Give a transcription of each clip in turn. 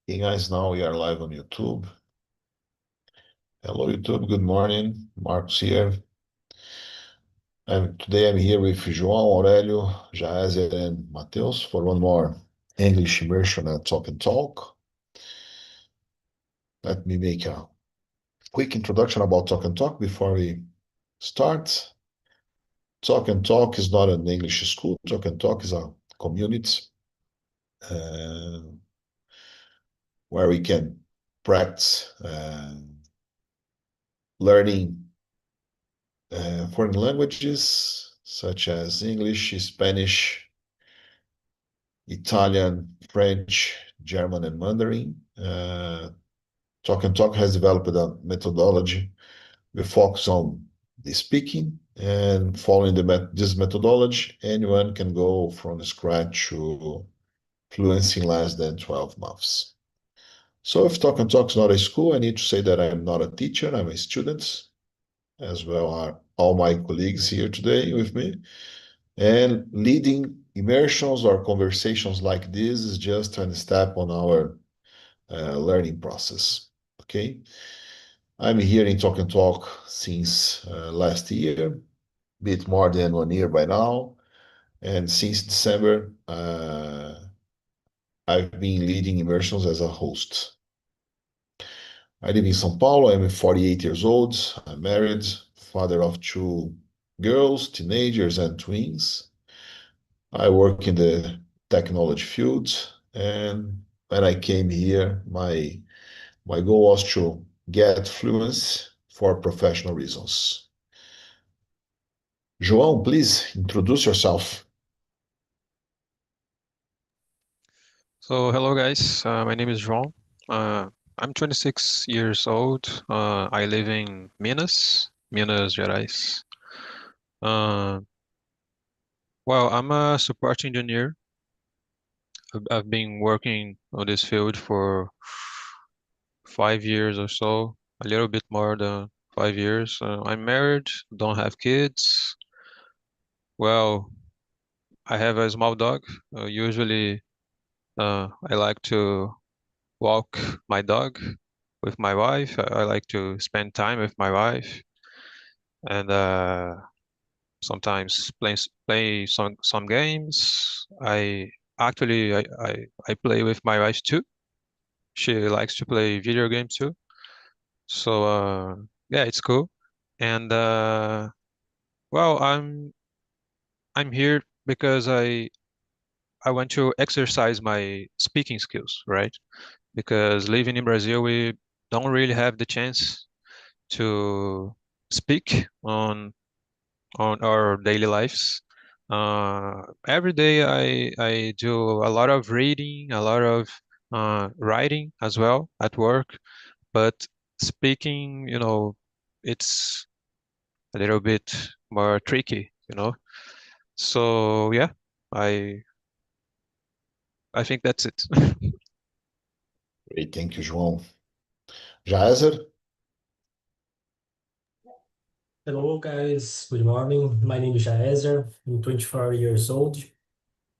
Hey guys, now we are live on YouTube. Hello YouTube, good morning. Marcos here. Today I'm here with João, Aurélio, Jaezer, and Matheus for one more English immersion at Talk and Talk. Let me make a quick introduction about Talk and Talk before we start. Talk and Talk is not an English school. Talk and Talk is a community uh, where we can practice learning foreign languages such as English, Spanish, Italian, French, German, and Mandarin. Talk and Talk has developed a methodology. We focus on the speaking, and following this methodology, anyone can go from scratch to fluency in less than 12 months. So if Talk and Talk is not a school, I need to say that I'm not a teacher, I'm a student, as well are all my colleagues here today with me. And leading immersions or conversations like this is just one step on our learning process. Okay, I'm here in Talk and Talk since last year, a bit more than 1 year by now, and since December, I've been leading immersions as a host. I live in São Paulo. I'm 48 years old. I'm married, father of two girls, teenagers, and twins. I work in the technology field, and when I came here, my goal was to get fluency for professional reasons. João, please introduce yourself. So hello guys, my name is João. I'm 26 years old. I live in Minas Gerais. Uh, well, I'm a support engineer. I've been working on this field for 5 years or so, a little bit more than 5 years. I'm married, don't have kids. Well, I have a small dog. Usually, I like to walk my dog with my wife. I like to spend time with my wife and sometimes play some games. I play with my wife too. She likes to play video games too. So yeah, it's cool. And well, I'm here because I want to exercise my speaking skills, right? Because living in Brazil, we don't really have the chance to speak on our daily lives. Every day I do a lot of reading, a lot of writing as well at work, but speaking, it's a little bit more tricky. So yeah, I I think that's it. Great, thank you, João. Jaezer, Hello, guys. Good morning. My name is Jaezer. I'm 24 years old.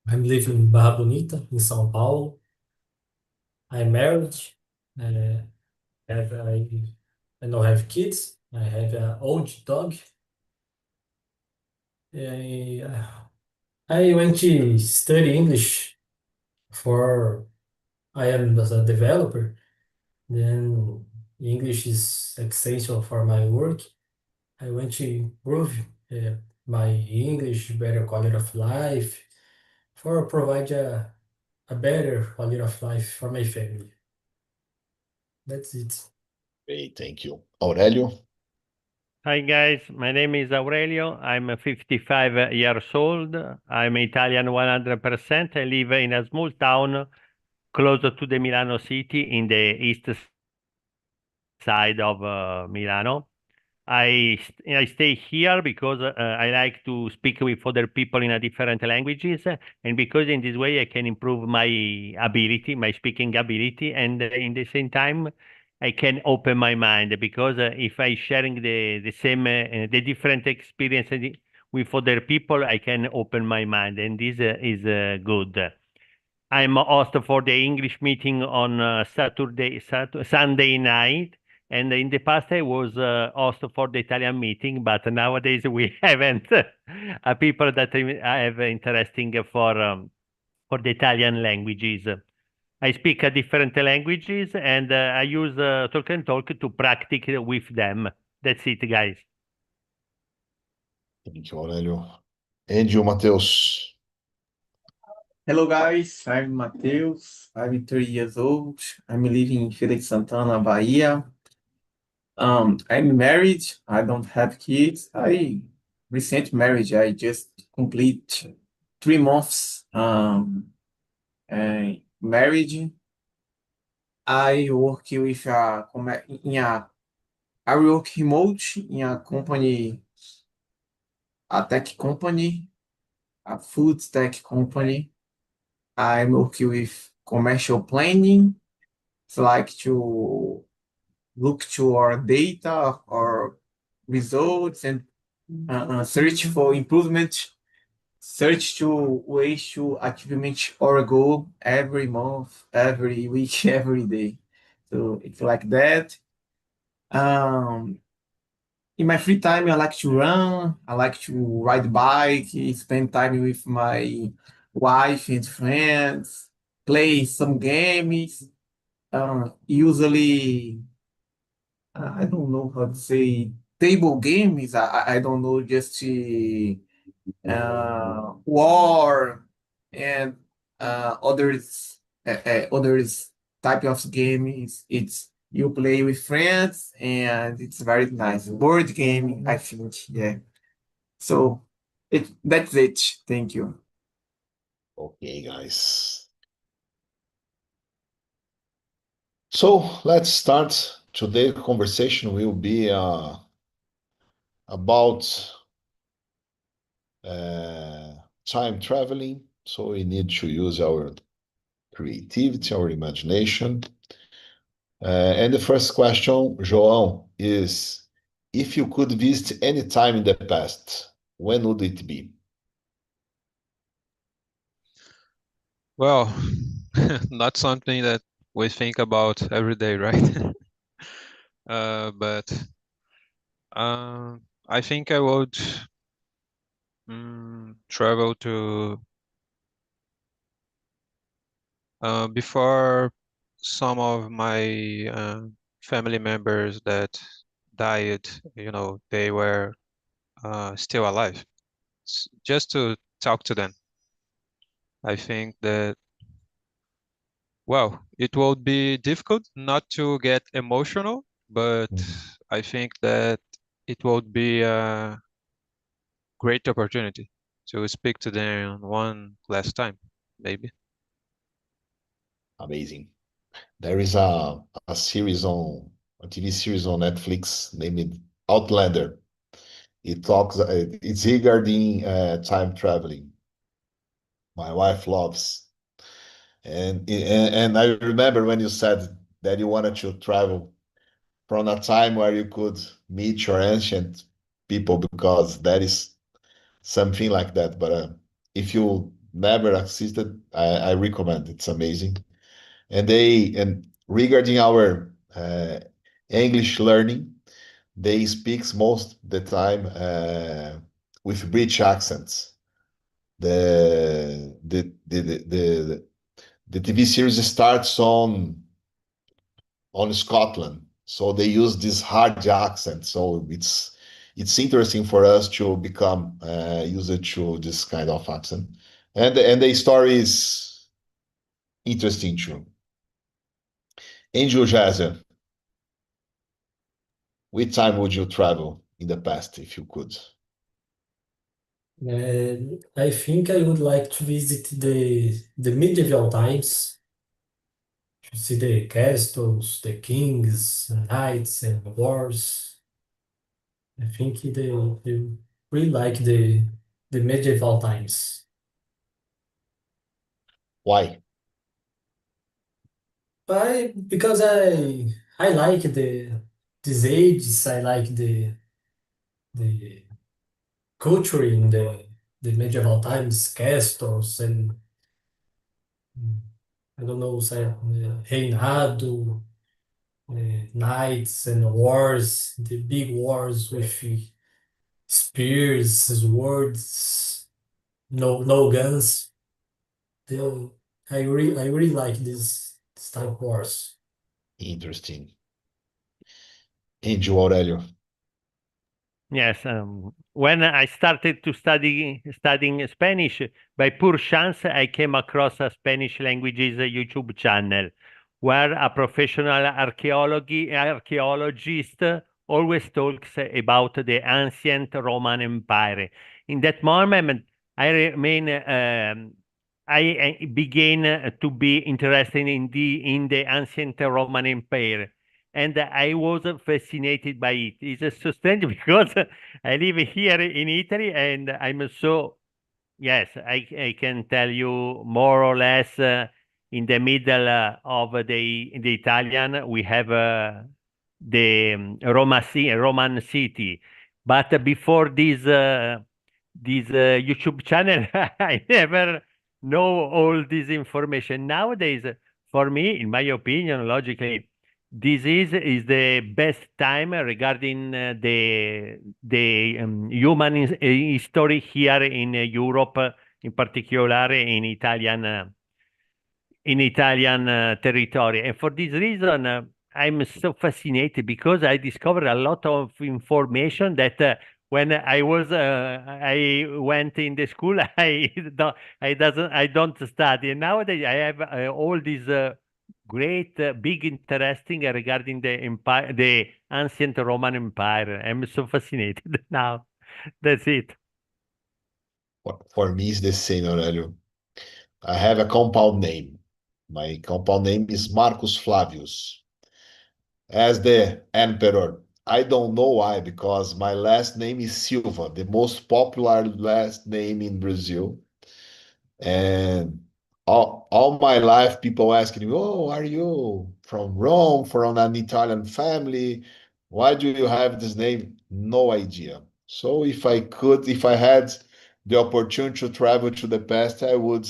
I'm living in Barra Bonita, in São Paulo. I'm married. Uh, have I don't have kids. I have an old dog. I, I went to study English for I am as a developer. Then English is essential for my work. I want to improve my English, better quality of life, for provide a better quality of life for my family. That's it. great, thank you. Aurélio, Hi guys, my name is Aurelio. I'm 55 years old. I'm Italian 100%. I live in a small town close to the Milano city in the east side of Milano. I stay here because I like to speak with other people in a different languages, and because in this way I can improve my ability, my speaking ability, and in the same time I can open my mind because if I sharing the same the different experiences with other people, I can open my mind, and this is good. I'm a host for the English meeting on Sunday night. And in the past, I was host for the Italian meeting, but nowadays we haven't people that I have interesting for the Italian languages. I speak different languages, and I use Talk and Talk to practice with them. That's it, guys. Thank you, Aurelio. And you, Matheus? Hello guys, I'm Matheus. I'm 30 years old. I'm living in Feira de Santana, Bahia. I'm married. I don't have kids. I recent marriage. I just complete 3 months marriage. I work with I work remote in a company, a tech company, a food tech company. I'm working with commercial planning. It's like to look to our data or results and search for improvement, search to ways to achievement our goal every month, every week, every day. So it's like that. In my free time, I like to run. I like to ride bike, spend time with my wife and friends, play some games. Usually, I don't know how to say table games. I don't know, just war and others type of games. It's you play with friends and it's very nice. Board game, I think, yeah. So that's it. Thank you. Okay, guys. So let's start. Today's conversation will be about time traveling. So we need to use our creativity, our imagination. And the first question, João, is if you could visit any time in the past, when would it be? Well, not something that we think about every day, right? But I think I would travel to before some of my family members that died, they were still alive, just to talk to them. I think that, well, it would be difficult not to get emotional, but I think that it would be a great opportunity to speak to them one last time, maybe. Amazing. There is a series on a TV series on Netflix named Outlander. It's regarding time traveling. My wife loves. And I remember when you said that you wanted to travel from a time where you could meet your ancient people, because that is something like that. But if you never assisted, I recommend. It's amazing. And regarding our English learning, they speaks most the time with British accents. The TV series starts on Scotland, so they use this hard accent. So it's interesting for us to become used to this kind of accent, and the story is interesting too. Angel Jazer, which time would you travel in the past if you could? I think I would like to visit the medieval times to see the castles, the kings, knights, and wars. I think they really like the medieval times. Why? Because I like these ages. I like the culture in the medieval times, castles, and I don't know, say, reinado, knights and wars, the big wars with spears, swords, no guns. I really like this type of wars. Interesting. And you, Aurelio? Yes, when I started to studying Spanish, by pure chance, I came across a Spanish languages YouTube channel where a professional archaeologist always talks about the ancient Roman Empire. In that moment, I began to be interested in the ancient Roman Empire, and I was fascinated by it. It's so strange because I live here in Italy, and I'm so, yes, I can tell you more or less in the middle of the Italian, we have the Roman city. But before this YouTube channel, I never know all this information. Nowadays, for me, in my opinion, logically, this is the best time regarding the human history here in Europe, in particular in Italian territory. And for this reason, I'm so fascinated because I discovered a lot of information that when I went in the school, I don't study. And nowadays I have all these great, big, interesting regarding the empire, the ancient Roman Empire. I'm so fascinated now. That's it. For me, it's the same, Aurelio. I have a compound name. My compound name is Marcus Flavius. As the emperor, I don't know why, because my last name is Silva, the most popular last name in Brazil. And all my life, people asking me, "Oh, are you from Rome, from an Italian family? Why do you have this name?" No idea. So if I had the opportunity to travel to the past, I would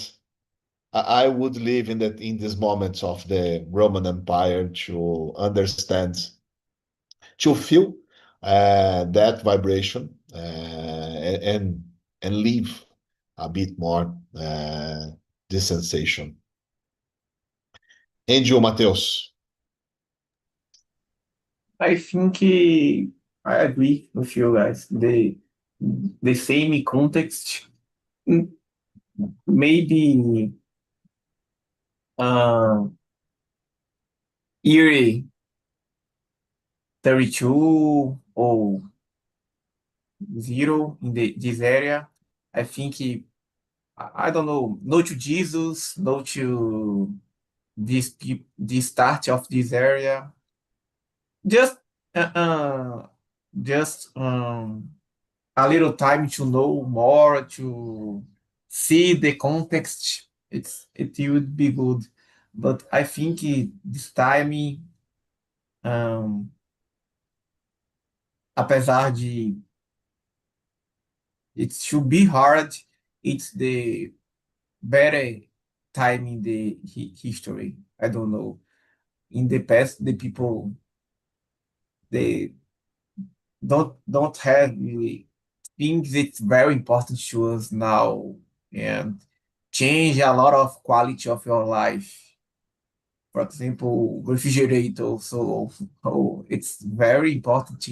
live in these moments of the Roman Empire to understand, to feel that vibration, and live a bit more this sensation. And you, Mateus? I think I agree with you guys. The same context, maybe year 32 or 0 in this area. I think I don't know, no to Jesus, no to the start of this area. Just a little time to know more, to see the context. It would be good, but I think this time, apesar de it should be hard, it's the better time in the history. I don't know. In the past, the people, they don't have really things it's very important to us now, and change a lot of quality of your life. For example, refrigerator. So it's very important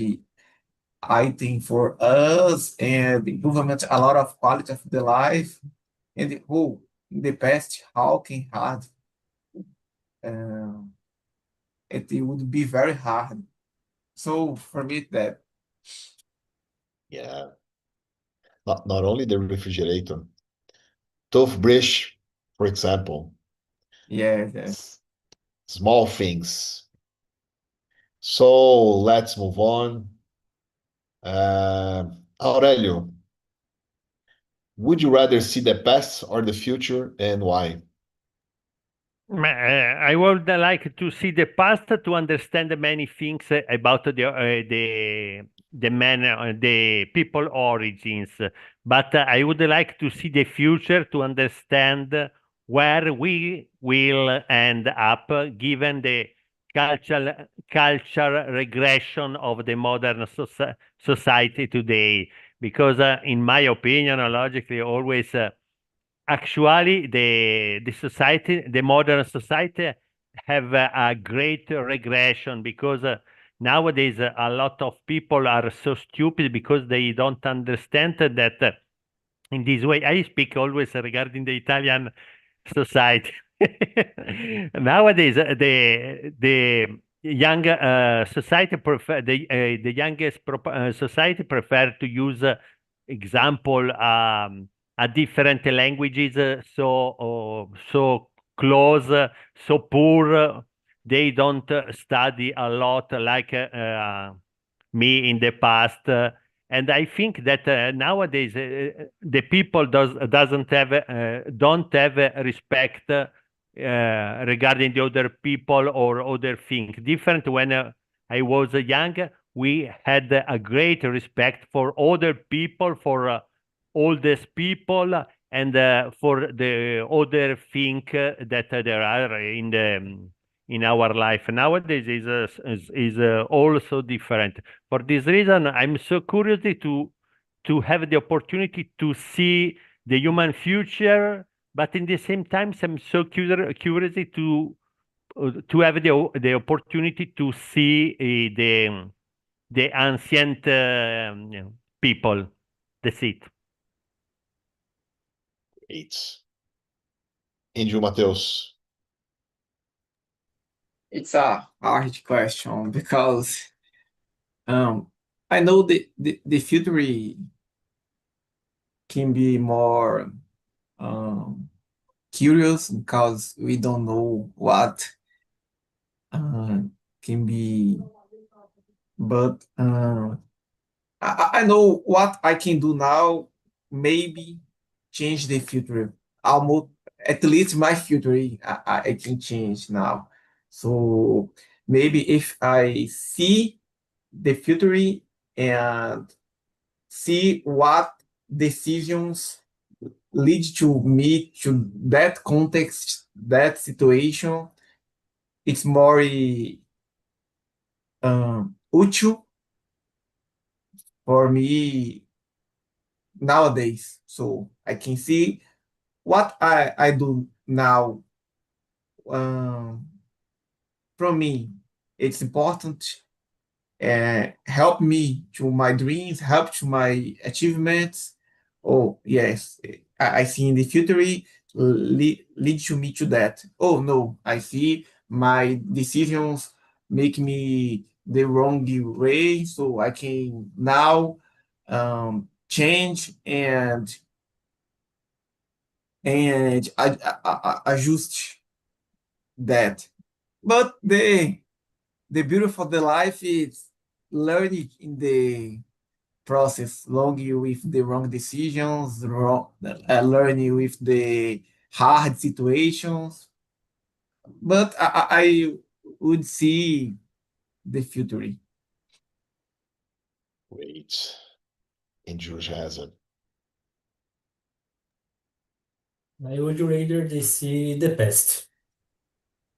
item for us and improvement a lot of quality of the life. And in the past, how can hard uh, it would be very hard. So for me, that Yeah, not only the refrigerator, toothbrush, for example, yeah. small things. So let's move on. Aurelio, would you rather see the past or the future, and why? I would like to see the past to understand many things about the people origins, but I would like to see the future to understand where we will end up given the cultural regression of the modern society today. Because in my opinion, logically, always actually the modern society have a great regression, because nowadays a lot of people are so stupid because they don't understand that in this way. I speak always regarding the Italian society. Nowadays, the young society prefer the youngest society prefer to use example a different languages, so close, so poor. They don't study a lot like me in the past. And I think that nowadays the people don't have respect regarding the other people or other things. Different when I was young, we had a great respect for other people, for oldest people, and for the other thing that there are in our life. Nowadays is also different. For this reason, I'm so curious to have the opportunity to see the human future, but in the same time, I'm so curious to have the opportunity to see the ancient people. That's it. Great. Índio Matheus. It's a hard question because I know the future can be more curious because we don't know what can be, but I know what I can do now, maybe change the future. Almost, at least my future, I can change now. So maybe if I see the future and see what decisions lead to me to that context, that situation, it's more útil for me nowadays. So I can see what I do now. From me, it's important. Help me to my dreams, help to my achievements. Oh yes, I see in the future lead to me to that. Oh no, I see my decisions make me the wrong way, so I can now change and adjust that. But the beauty of the life is learning in the process, learning with the wrong decisions, learning with the hard situations. But I would see the future. Great. Índio Hazard. I would rather see the past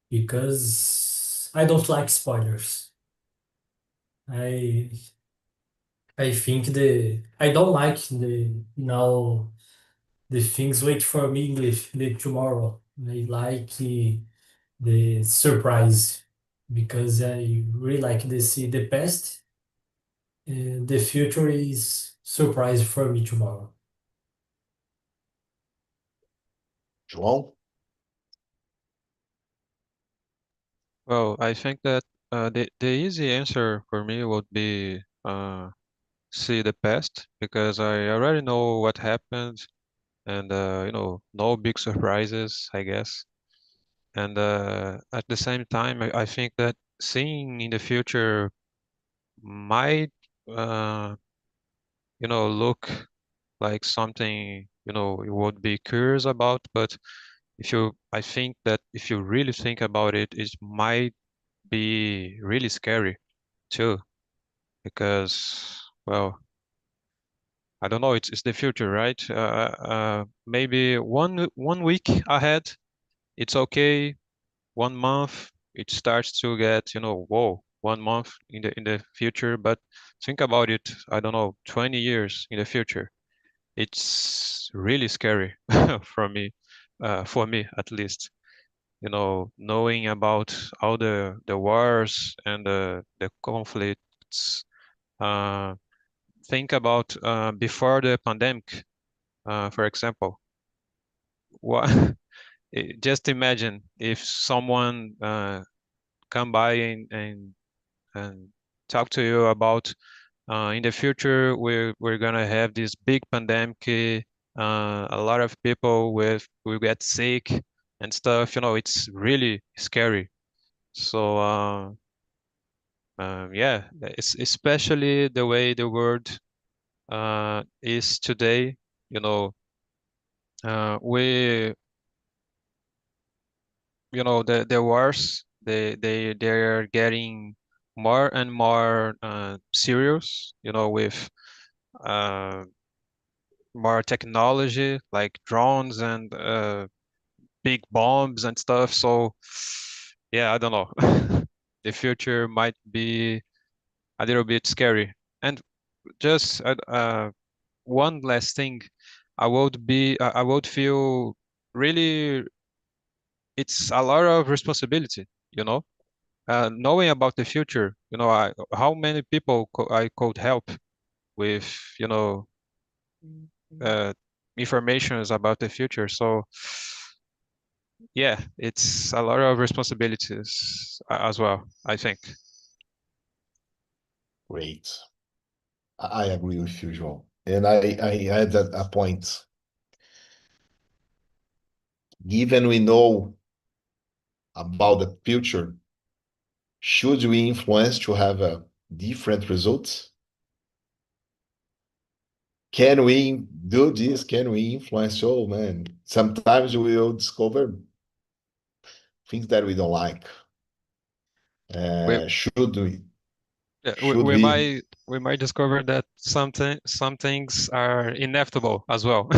because I don't like spoilers. I think I don't like the now the things wait for me English the tomorrow. I like the surprise because I really like to see the past. The future is surprise for me tomorrow. João? Well, I think that the easy answer for me would be see the past, because I already know what happened, and no big surprises, I guess. And at the same time, I think that seeing in the future might look like something you would be curious about, but I think that if you really think about it, it might be really scary too, because, well, I don't know, it's the future, right? Maybe one week ahead, it's okay. 1 month, it starts to get, whoa, 1 month in the future. But think about it, I don't know, 20 years in the future. It's really scary for me at least. Knowing about all the wars and the conflicts. Think about before the pandemic, for example. What? Just imagine if someone come by and talk to you about in the future we're gonna have this big pandemic. A lot of people will get sick and stuff. It's really scary. So yeah, it's especially the way the world is today. We the wars, they're getting more and more serious, with uh, more technology like drones and big bombs and stuff. So yeah, I don't know. The future might be a little bit scary. And just one last thing, I would feel really, it's a lot of responsibility, knowing about the future. How many people I could help with, uh, informations about the future. So yeah, it's a lot of responsibilities as well, I think. Great. I agree with you, João. And I add a point. Given we know about the future, should we influence to have a different results? Can we do this? Can we influence? Oh man, sometimes we will discover things that we don't like. We, Should we? yeah, Should we? we might discover that some things are inevitable as well.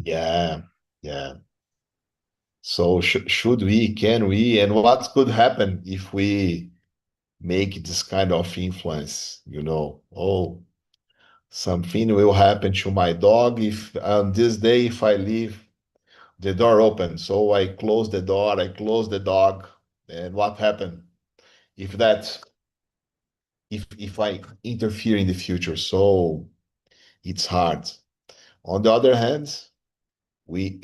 Yeah, yeah. So should we? Can we? And what could happen if we make this kind of influence? Oh, something will happen to my dog if on this day if I leave the door open. So I close the door, I close the dog, and what happened if that if I interfere in the future? So it's hard. On the other hand, we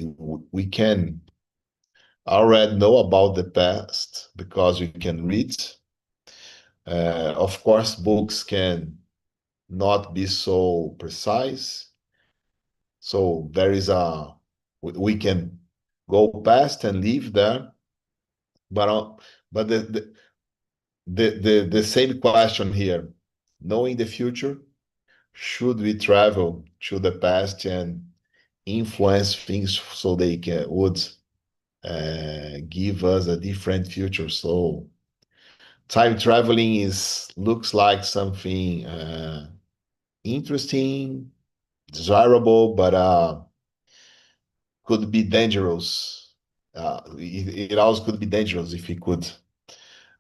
can already know about the past because we can read. Of course, books can not be so precise. So we can go past and live there, but the same question here, knowing the future, should we travel to the past and influence things so they would give us a different future? So time traveling looks like something interesting, desirable, but could be dangerous. It also could be dangerous if we could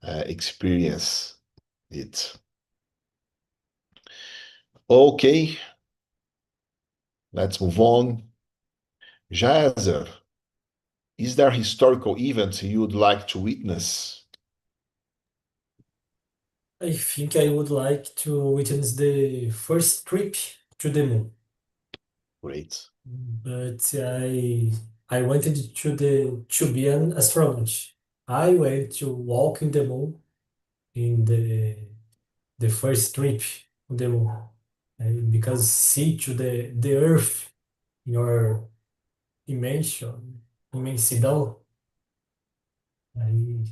experience it. Okay, let's move on. Jazer, is there historical event you'd like to witness? I think I would like to witness the first trip to the moon, Great. but I wanted to be an astronaut. I went to walk in the moon in the first trip on the moon, because see to the Earth in your imensidão. I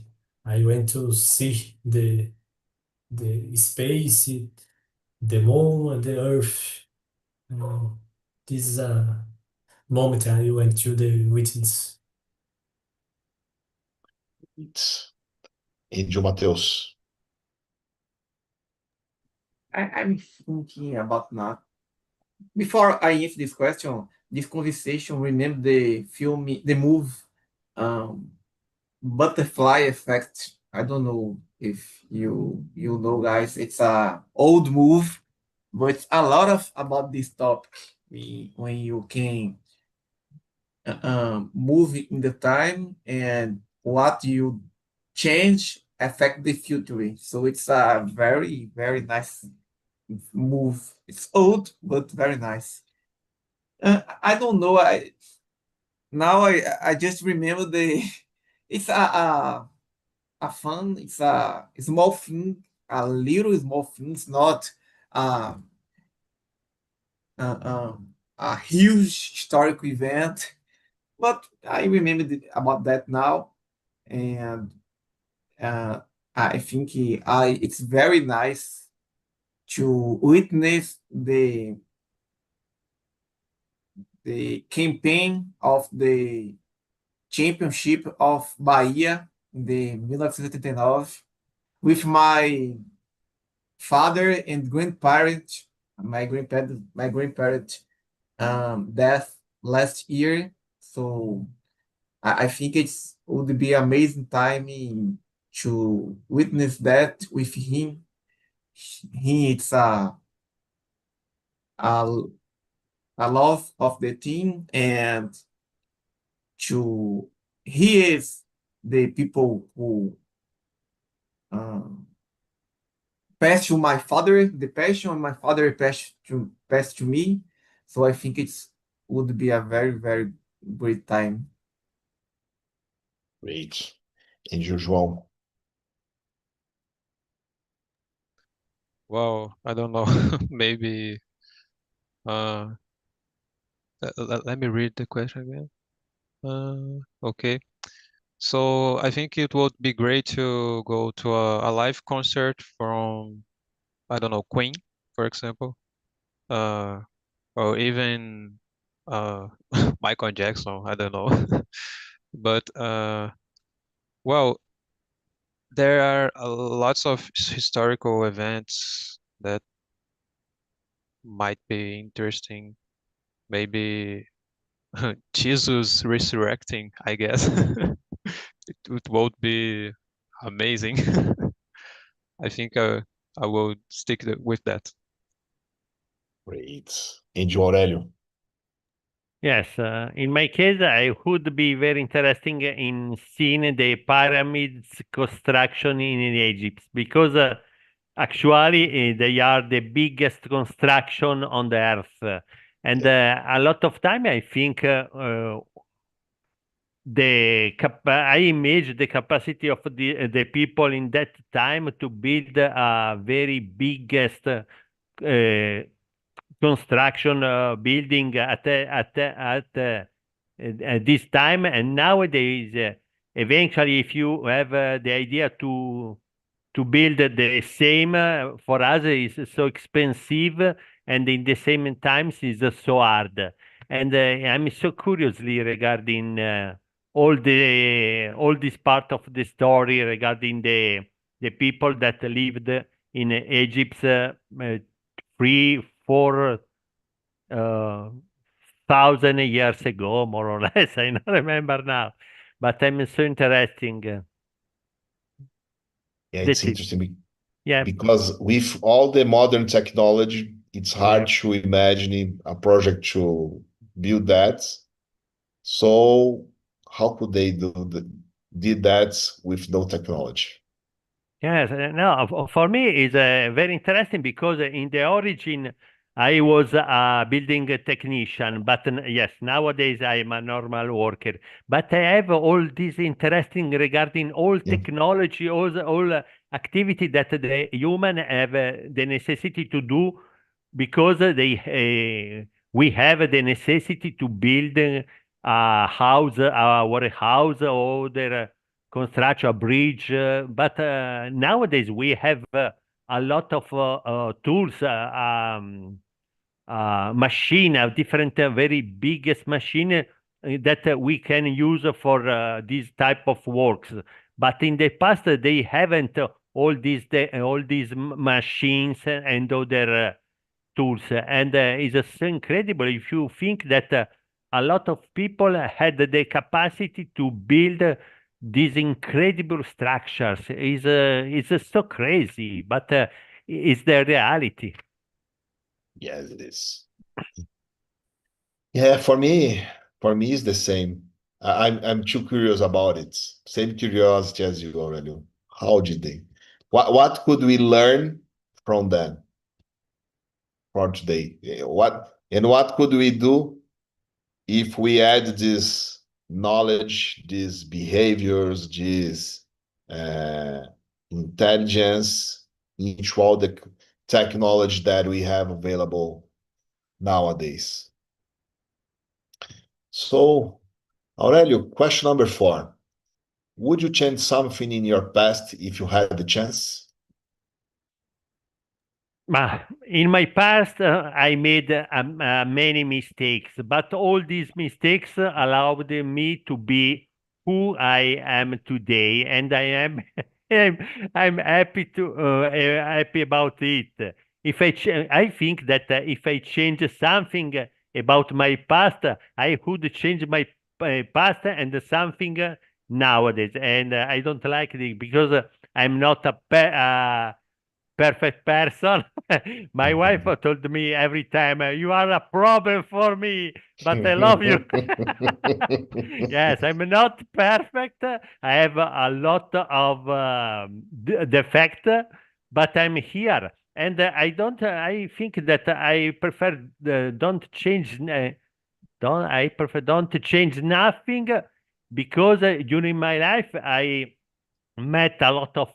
I went to see the space, the moon, and the Earth. Uh, this is a moment I went to the witness. It's Angel Mateus. I'm thinking about not Before I answer this question, this conversation, remember the film, the movie, Butterfly Effect. I don't know if you know, guys. It's a old move, but it's a lot of about this topic. When you can move in the time and what you change affect the future. So it's a very, very nice move. It's old, but very nice. I don't know. I just remember the it's a fun. It's a small thing, a little small thing. It's not uh, a huge historical event, but I remember about that now, and I think it's very nice to witness the campaign of the championship of Bahia in the 1989 with my father and grandparent, my grandparent death last year. So I think it's would be amazing time to witness that with him. It's a love of the team, and to he is the people who passed to my father, the passion, and my father passed to me. So I think it's would be a very, very great time. Great. And you, João? Well, I don't know. Maybe let me read the question again. Okay. So I think it would be great to go to a live concert from, I don't know, Queen, for example, or even Michael Jackson. I don't know. But well, there are lots of historical events that might be interesting. Maybe Jesus resurrecting, I guess. It would be amazing. I think I will stick with that. Great. And you, Aurelio? Yes, in my case, I would be very interesting in seeing the pyramids construction in Egypt because actually they are the biggest construction on the earth, and a lot of time I think I imagine the capacity of the people in that time to build a very biggest construction building at this time. And nowadays, eventually, if you have the idea to build the same, for us is so expensive, and in the same times is so hard. And I'm so curiously regarding all this part of the story regarding the people that lived in Egypt 3, 4 thousand years ago, more or less. I don't remember now, but I'm so interesting. Yeah, That's it's it. interesting Yeah. because with all the modern technology, it's hard to imagine a project to build that. So how could they did that with no technology? Yes, no, for me it's very interesting because in the origin I was a building technician, but yes, nowadays I am a normal worker. But I have all this interesting regarding all Yeah. technology, all activity that the human have the necessity to do because we have the necessity to build a house, a warehouse, or the construct a bridge. But nowadays we have a lot of tools, machine, a different, very biggest machine that we can use for this type of works. But in the past, they haven't all these machines and other tools, and it's so incredible if you think that a lot of people had the capacity to build these incredible structures. It's so crazy, but it's the reality. Yes, it is. Yeah, for me it's the same. I'm too curious about it. Same curiosity as you, Aurelio. How did they? What could we learn from them for today? What could we do if we add this knowledge, these behaviors, this intelligence into all the technology that we have available nowadays? So, Aurelio, question number 4. Would you change something in your past if you had the chance? In my past, I made many mistakes, but all these mistakes allowed me to be who I am today, and I am I'm happy happy about it. If I think that if I change something about my past, I would change my past and something nowadays, and I don't like it because I'm not a perfect person. My wife told me every time, you are a problem for me, but I love you. Yes, I'm not perfect. I have a lot of defect, but I'm here. And I think that I prefer don't change, I prefer don't change nothing because during my life I met a lot of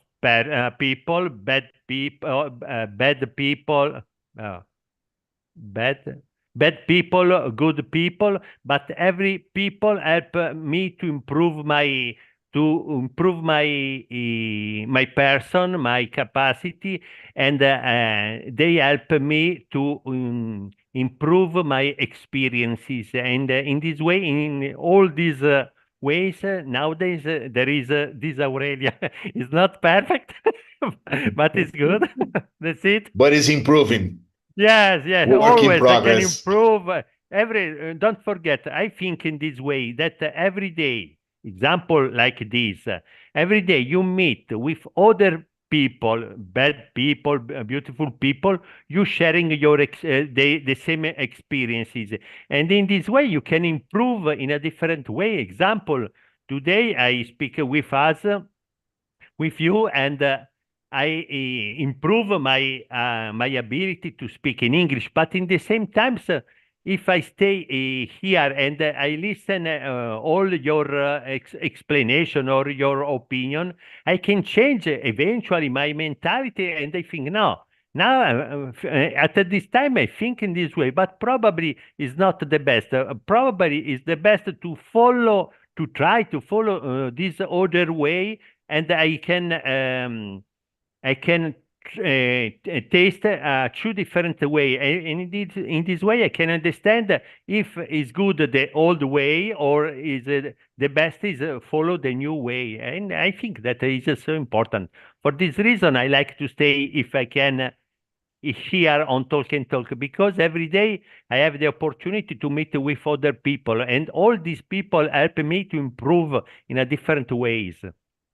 people, bad people, bad people, uh, bad bad people, good people, but every people help me to improve my person, my capacity, and they help me to improve my experiences. And in this way, in all these ways, nowadays there is this Aurelia. It's not perfect, but it's good. That's it. But it's improving. Yes, yes. Work in Always I can progress. improve. Don't forget, I think in this way that every day, example like this, every day you meet with other people, bad people, beautiful people, you sharing your the same experiences, and in this way you can improve in a different way. Example, today I speak with us with you, and I improve my ability to speak in English. But in the same time, if I stay here and I listen all your explanation or your opinion, I can change eventually my mentality, and I think no. Now, at this time, I think in this way, but probably is not the best. Probably is the best to follow, to try to follow this other way, and I can taste two different way, and in this way I can understand if it's good the old way or is the best is follow the new way, and I think that is so important. For this reason, I like to stay if I can here on Talk and Talk because every day I have the opportunity to meet with other people, and all these people help me to improve in a different ways.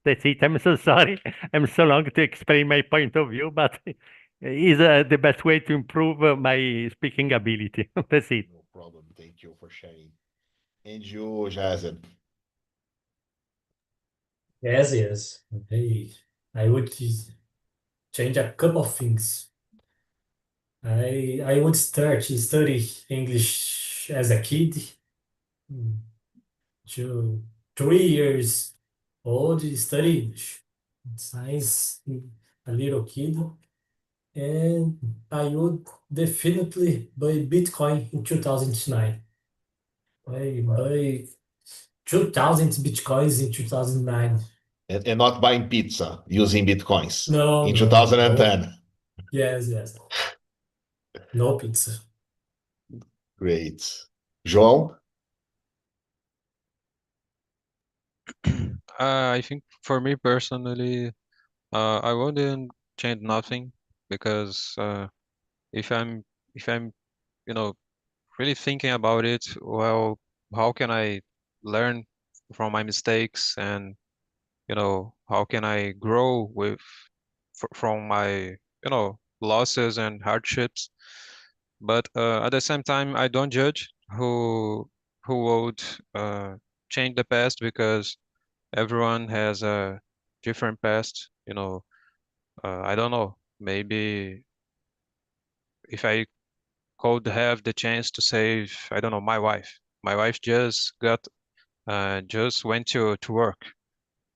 That's it. I'm so sorry. I'm so long to explain my point of view, but is the best way to improve my speaking ability. That's it. No problem. Thank you for sharing. And you, Jason? Yes. I would change a couple of things. I would start to study English as a kid, to 3 years old, study English. Since a little kid, and I would definitely buy Bitcoin in 2009. I buy 2,000 Bitcoins in 2009. And not buying pizza using Bitcoins No, in no, 2010. no. Yes. No pizza. Great. João? I think for me personally, I wouldn't change nothing because if I'm if I'm, really thinking about it, well, how can I learn from my mistakes, and how can I grow from my losses and hardships? But at the same time, I don't judge who would change the past, because everyone has a different past. I don't know. Maybe if I could have the chance to save, I don't know, my wife. My wife just went to work.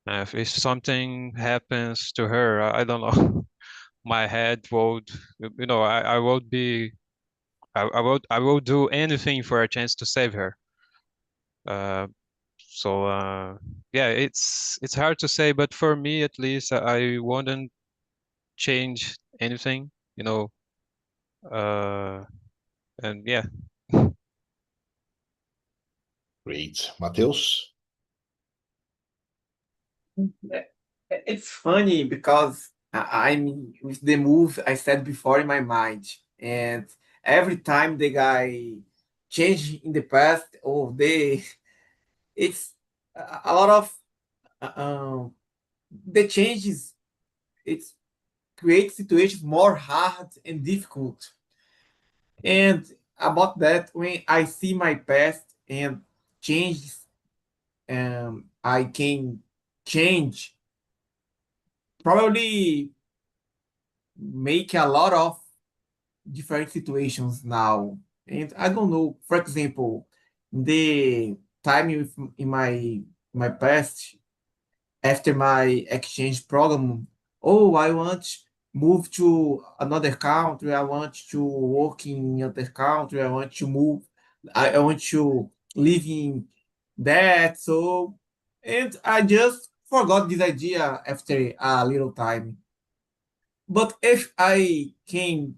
If something happens to her, I don't know, my head would, I would be, I will do anything for a chance to save her. Uh, so yeah, it's hard to say, but for me at least, I wouldn't change anything, uh, and yeah. Great. Mateus? It's funny because I'm with the move I said before in my mind, and every time the guy changed in the past, it's a lot of the changes. It's create situations more hard and difficult. And about that, when I see my past and changes, I can change, probably make a lot of different situations now. And I don't know, for example, the time in my past, after my exchange program, oh, I want move to another country, I want to work in another country, I want to move, I want to live in that. So, and I just forgot this idea after a little time. But if I can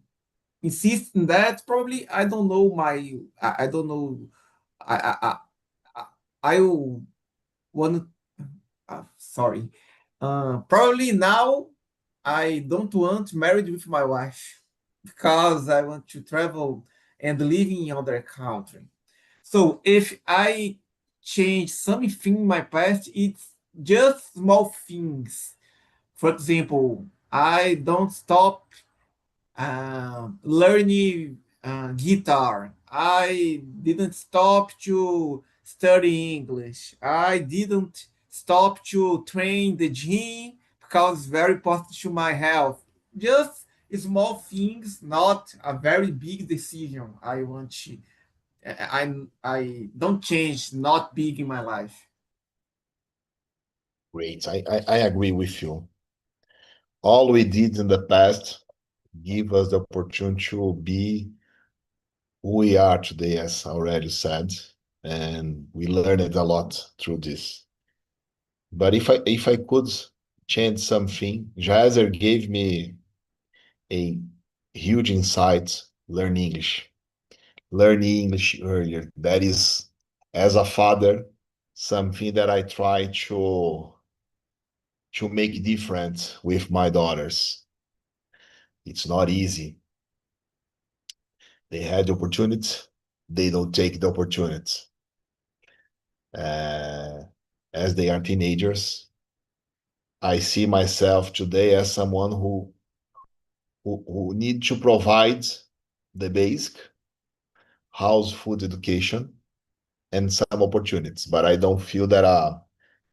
insist in that, probably I don't know I don't know, I I, I will want, sorry. Probably now I don't want married with my wife because I want to travel and live in other country. So if I change something in my past, it's just small things. For example, I don't stop learning guitar. I didn't stop to study English. I didn't stop to train the gym because it's very important to my health. Just small things, not a very big decision. I want to. I don't change, not big in my life. Great. I agree with you. All we did in the past give us the opportunity to be who we are today, as I already said, and we learned a lot through this. But if I could change something, Jazer gave me a huge insight learning English. Learning English earlier. That is, as a father, something that I try to make different with my daughters. It's not easy. They had the opportunity, they don't take the opportunity. As they are teenagers, I see myself today as someone who need to provide the basic house, food, education, and some opportunities. But I don't feel that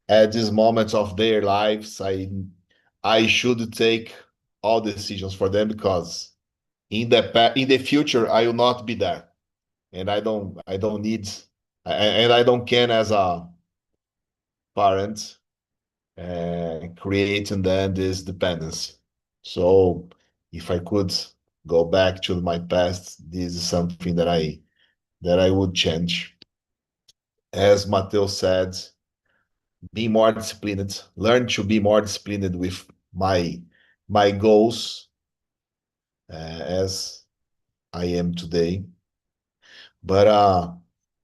at this moment of their lives, I should take all decisions for them, because in the future I will not be there, and I don't need, and I don't can, as a parent, creating then this dependency. So if I could go back to my past, this is something that I would change. As Matteo said, be more disciplined, learn to be more disciplined with my goals, as I am today. But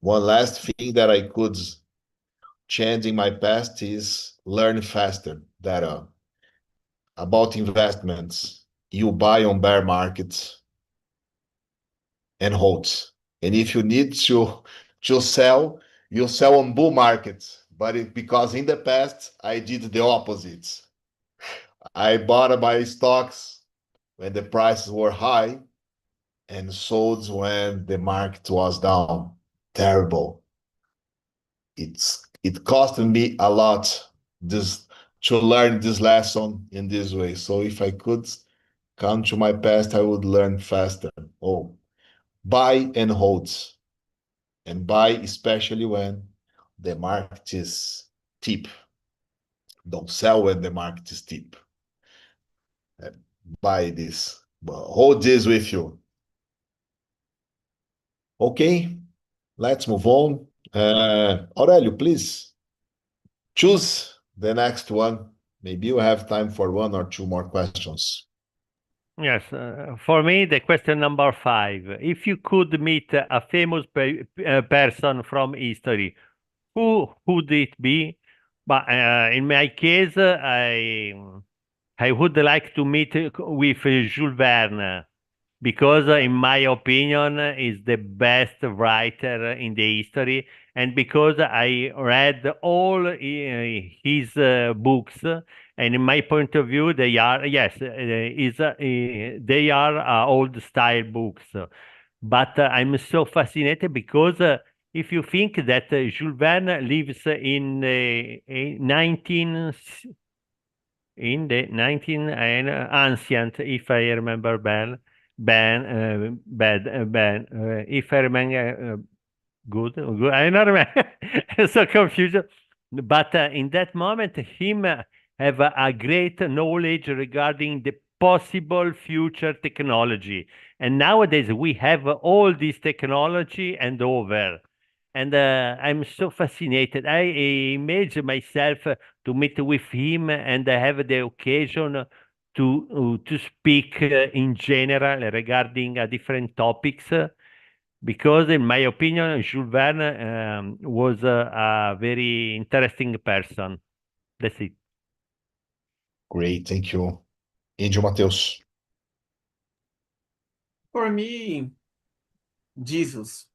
one last thing that I could change in my past is learn faster. That about investments, you buy on bear markets, and holds. And if you need to sell, you sell on bull markets. But because in the past I did the opposites. I bought my stocks when the prices were high and sold when the market was down. Terrible. It cost me a lot this to learn this lesson in this way. So if I could come to my past, I would learn faster. Oh, buy and hold. And buy especially when the market is cheap. Don't sell when the market is cheap. Buy this. Hold this with you. Okay, let's move on. Aurelio, please choose the next one. Maybe you have time for one or two more questions. Yes, for me, the question number 5. If you could meet a famous person from history, who would it be? But in my case, I would like to meet with Jules Verne because, in my opinion, is the best writer in the history, and because I read all his books, and in my point of view, they are they are old style books, but I'm so fascinated because. If you think that Jules Verne lives in 19 in the 19 ancient, if I remember if I remember good, I don't remember. So confused. But in that moment, him have a great knowledge regarding the possible future technology. And nowadays we have all this technology and over. And I'm so fascinated. I imagine myself to meet with him and have the occasion to speak in general regarding different topics. Because, in my opinion, Jules Verne was a very interesting person. That's it. Great, thank you. Índio Matheus. For me, Jesus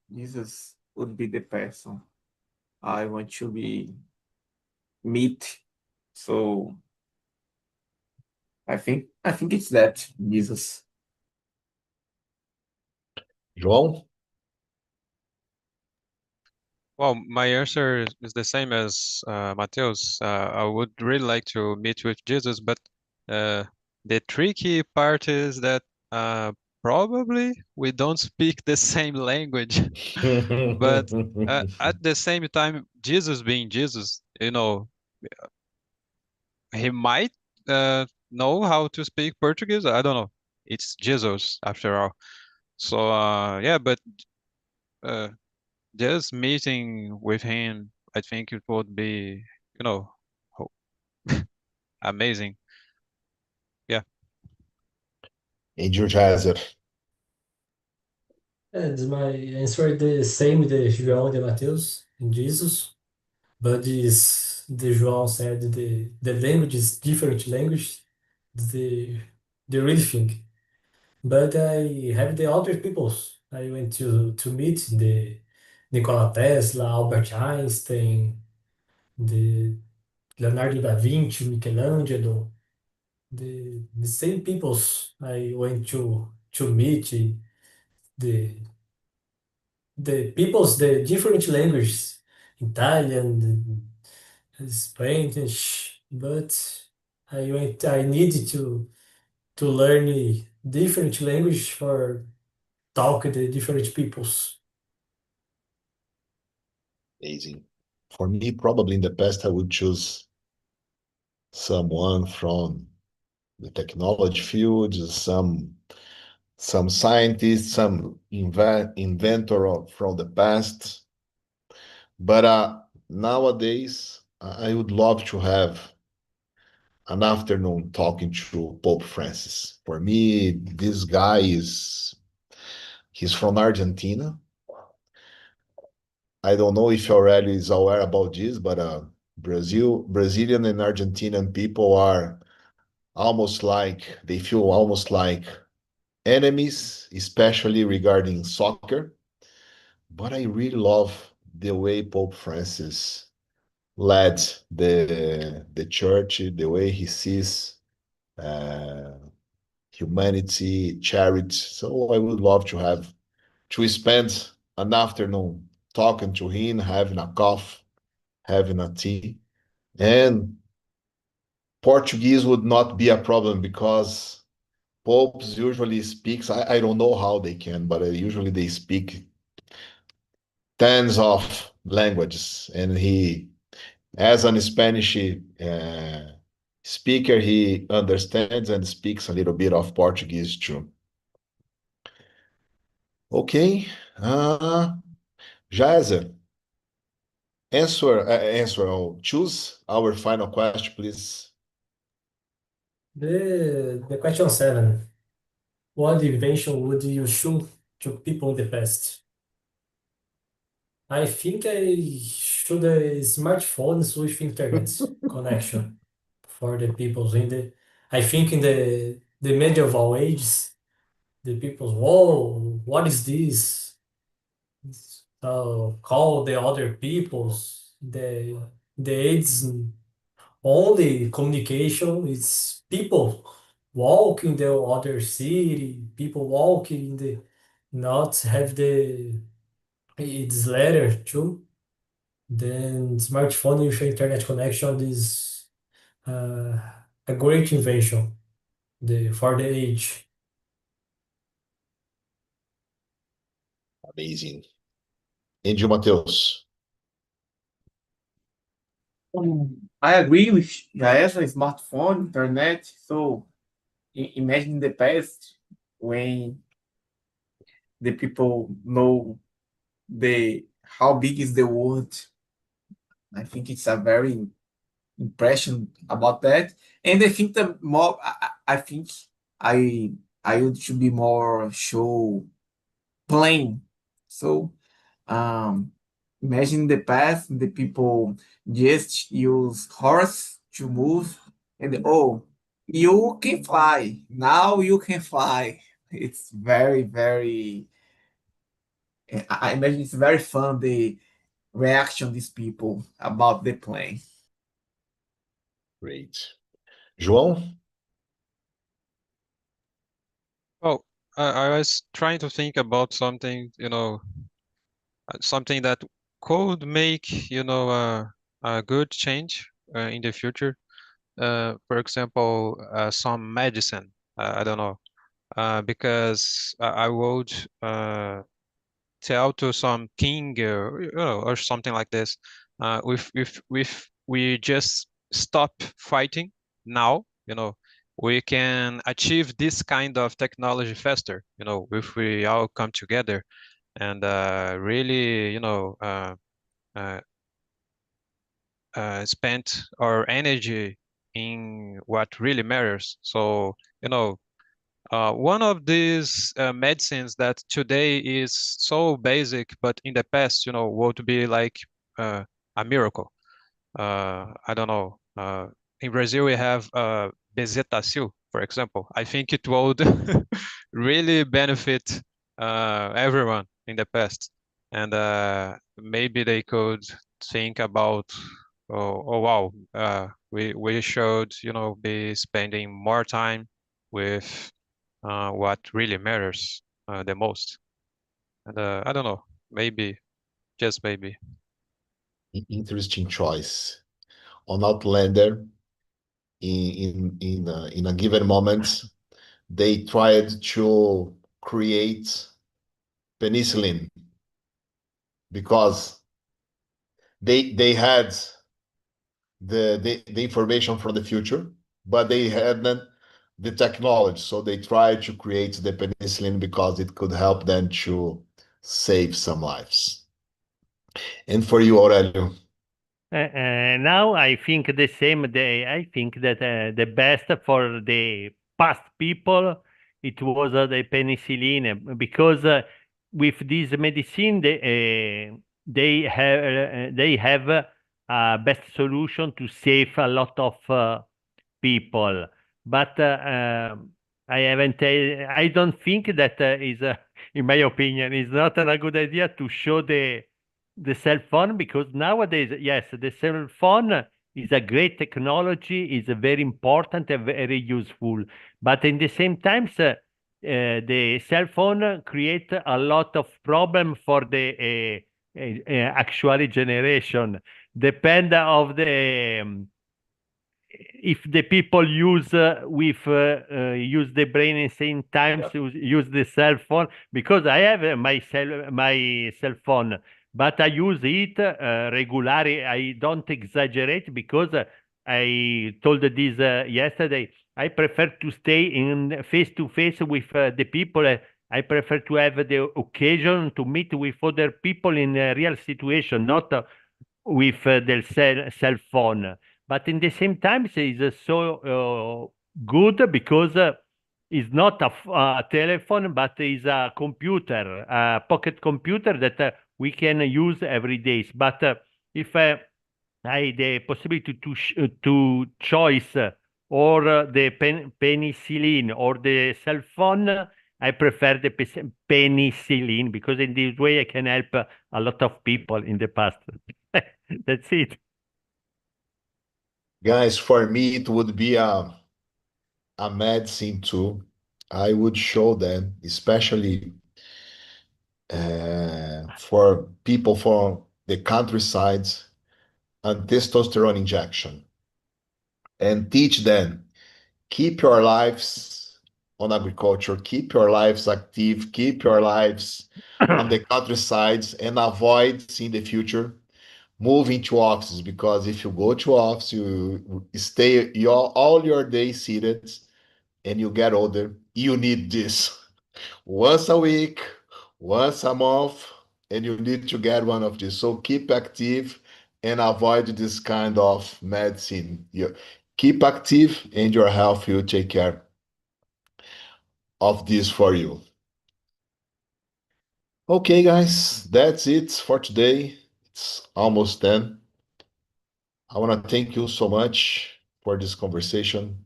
would be the person I want to meet. So I think it's that, Jesus. João? Well, my answer is the same as Mateus. I would really like to meet with Jesus, but the tricky part is that probably we don't speak the same language. But at the same time, Jesus being Jesus, he might know how to speak Portuguese. I don't know. It's Jesus after all. So yeah, but just meeting with him, I think it would be, ho- amazing. Yeah. Índio Jazer. My answer is the same, the João de Mateus and Jesus, but this the João said the language is different language, the really thing. But I have the other peoples. I went to meet the Nikola Tesla, Albert Einstein, the Leonardo da Vinci, Michelangelo, the same peoples I went to meet the the peoples, the different languages, Italian, Spanish, but I needed to learn a different language for talk the different peoples. Amazing. For me, probably in the past, I would choose someone from the technology field, some scientist, some inventor from the past. But nowadays, I would love to have an afternoon talking to Pope Francis. For me, this guy he's from Argentina. I don't know if Aurelio is aware about this, but Brazilian and Argentinian people are almost like, they feel almost like enemies, especially regarding soccer. But I really love the way Pope Francis led the church, the way he sees humanity, charity. So I would love to spend an afternoon talking to him, having a coffee, having a tea. And Portuguese would not be a problem because popes usually speaks. I don't know how they can, but usually they speak tens of languages. And he, as an Spanish speaker, he understands and speaks a little bit of Portuguese too. Okay. Jazer, choose our final question, please. The question 7. What invention would you show to people in the past? I think I should smartphones with internet connection for the people in the. I think in the medieval ages, the people, whoa, what is this? So call the other peoples. The aids only communication is people walk in the other city, people walking in the not have the it's letter too. Then smartphone with internet connection is uh, a great invention for the age. Amazing. And you, Matheus? I agree with Jason, smartphone, internet. So imagine the past when the people know how big is the world. I think it's a very impression about that. And I think the more I think I would should be more show plain. So imagine the past, the people just use horse to move, and oh, you can fly. Now you can fly. It's very, very. I imagine it's very fun the reaction of these people about the plane. Great. João? Oh, I was trying to think about something, something that could make, a good change in the future. For example, some medicine. I don't know. Because I would tell to some king or something like this. If we just stop fighting now, we can achieve this kind of technology faster. If we all come together and really, spend our energy in what really matters. So, one of these medicines that today is so basic, but in the past, would be like a miracle. I don't know. In Brazil, we have bezetacil, for example. I think it would really benefit everyone in the past, and maybe they could think about, oh wow, we should, be spending more time with what really matters the most. And I don't know, maybe, just maybe. Interesting choice. On Outlander, in a given moment, they tried to create penicillin because they had the information from the future, but they hadn't the technology. So they tried to create the penicillin because it could help them to save some lives. And for you, Aurelio? Now I think the same day. I think that the best for the past people it was the penicillin because with this medicine they have a best solution to save a lot of people. But I don't think that is, in my opinion, is not a good idea to show the cell phone, because nowadays, yes, the cell phone is a great technology, is very important and very useful. But in the same time, the cell phone create a lot of problem for the actual generation. Depend of the if the people use use the brain in same time to use the cell phone, because I have my cell phone, but I use it regularly. I don't exaggerate, because I told this yesterday. I prefer to stay in face to face with the people. I prefer to have the occasion to meet with other people in a real situation, not with the cell phone. But in the same time, it's so good, because it's not a telephone, but it's a computer, a pocket computer that we can use every day. But if I the possibility to choice or the penicillin or the cell phone, I prefer the penicillin, because in this way I can help a lot of people in the past. That's it. Guys, for me, it would be a medicine too. I would show them, especially for people from the countrysides, and testosterone injection, and teach them, keep your lives on agriculture, keep your lives active, keep your lives on the countrysides, and avoid in the future moving to offices, because if you go to office, you stay all your day seated, and you get older, you need this once a week, once a month, and you need to get one of these. So keep active and avoid this kind of medicine. You keep active, and your health will take care of this for you. Okay, guys, that's it for today. It's almost 10. I want to thank you so much for this conversation.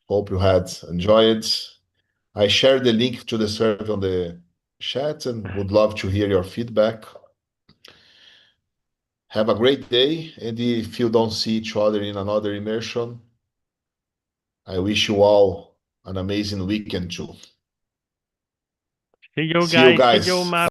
Hope you had enjoyed. I shared the link to the survey on the chat and would love to hear your feedback. Have a great day, and if you don't see each other in another immersion, I wish you all an amazing weekend too. See you See you guys. See guys. you,